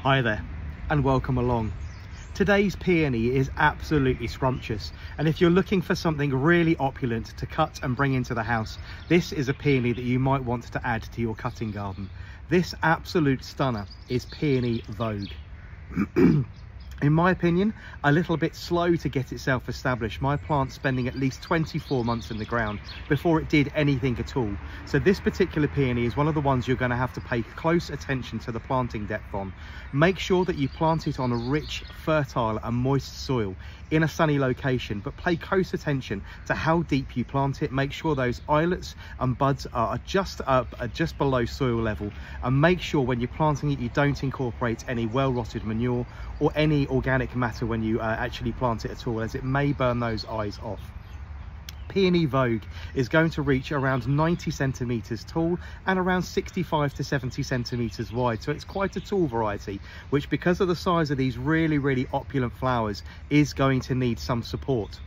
Hi there and welcome along. Today's peony is absolutely scrumptious, and if you're looking for something really opulent to cut and bring into the house, this is a peony that you might want to add to your cutting garden. This absolute stunner is peony Vogue. In my opinion, a little bit slow to get itself established. My plant spending at least 24 months in the ground before it did anything at all. So this particular peony is one of the ones you're going to have to pay close attention to the planting depth on. Make sure that you plant it on a rich, fertile and moist soil in a sunny location, but pay close attention to how deep you plant it. Make sure those islets and buds are just below soil level, and make sure when you're planting it you don't incorporate any well-rotted manure or any organic matter when you actually plant it at all, as it may burn those eyes off. Peony Vogue is going to reach around 90 centimeters tall and around 65 to 70 centimeters wide, so it's quite a tall variety, which, because of the size of these really opulent flowers, is going to need some support.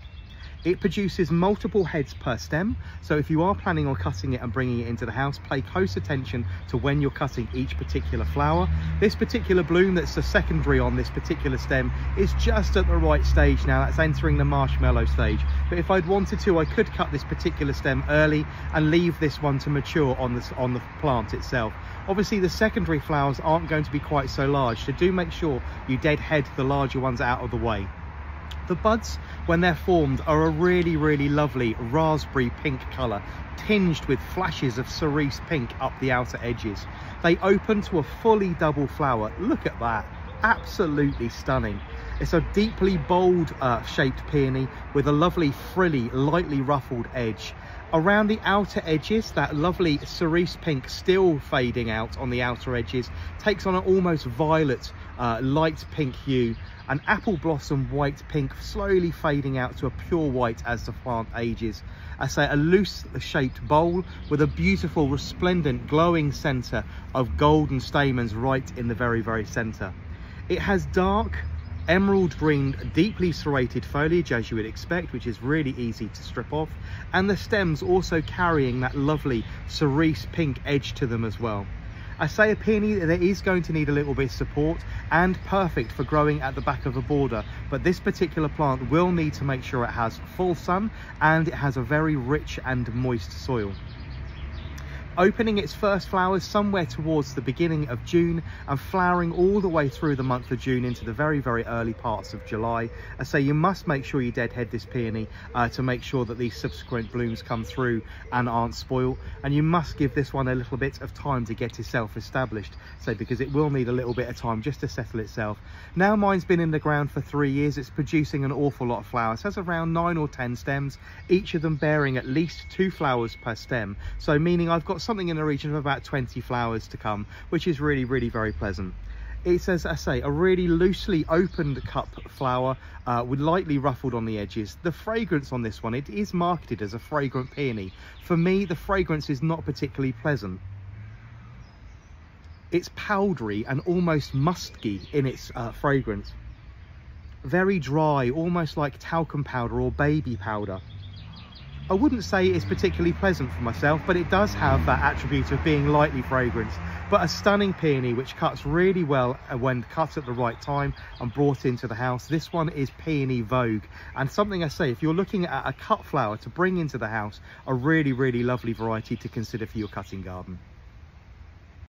It produces multiple heads per stem, so if you are planning on cutting it and bringing it into the house, pay close attention to when you're cutting each particular flower. This particular bloom that's a secondary on this particular stem is just at the right stage now. That's entering the marshmallow stage, but if I'd wanted to, I could cut this particular stem early and leave this one to mature on the plant itself. Obviously the secondary flowers aren't going to be quite so large, so do make sure you deadhead the larger ones out of the way. The buds, when they're formed, are a really lovely raspberry pink colour, tinged with flashes of cerise pink up the outer edges. They open to a fully double flower. Look at that, absolutely stunning. It's a deeply bold shaped peony with a lovely frilly, lightly ruffled edge. Around the outer edges, that lovely cerise pink still fading out on the outer edges takes on an almost violet, light pink hue, and apple blossom white pink slowly fading out to a pure white as the plant ages. I say a loose shaped bowl with a beautiful resplendent glowing centre of golden stamens right in the very centre. It has dark emerald green, deeply serrated foliage, as you would expect, which is really easy to strip off, and the stems also carrying that lovely cerise pink edge to them as well. I say a peony that is going to need a little bit of support, and perfect for growing at the back of a border, but this particular plant will need to make sure it has full sun and it has a very rich and moist soil. Opening its first flowers somewhere towards the beginning of June and flowering all the way through the month of June into the very early parts of July. I say you must make sure you deadhead this peony to make sure that these subsequent blooms come through and aren't spoiled, and you must give this one a little bit of time to get itself established, so because it will need a little bit of time just to settle itself. Now mine's been in the ground for 3 years. It's producing an awful lot of flowers. It has around 9 or 10 stems, each of them bearing at least 2 flowers per stem, so meaning I've got something in the region of about 20 flowers to come, which is really very pleasant. It's, as I say, a really loosely opened cup flower with lightly ruffled on the edges. The fragrance on this one, it is marketed as a fragrant peony. For me, the fragrance is not particularly pleasant. It's powdery and almost musky in its fragrance. Very dry, almost like talcum powder or baby powder. I wouldn't say it's particularly pleasant for myself, but it does have that attribute of being lightly fragrant. But a stunning peony which cuts really well when cut at the right time and brought into the house. This one is Peony Vogue, and something I say, if you're looking at a cut flower to bring into the house, a really lovely variety to consider for your cutting garden.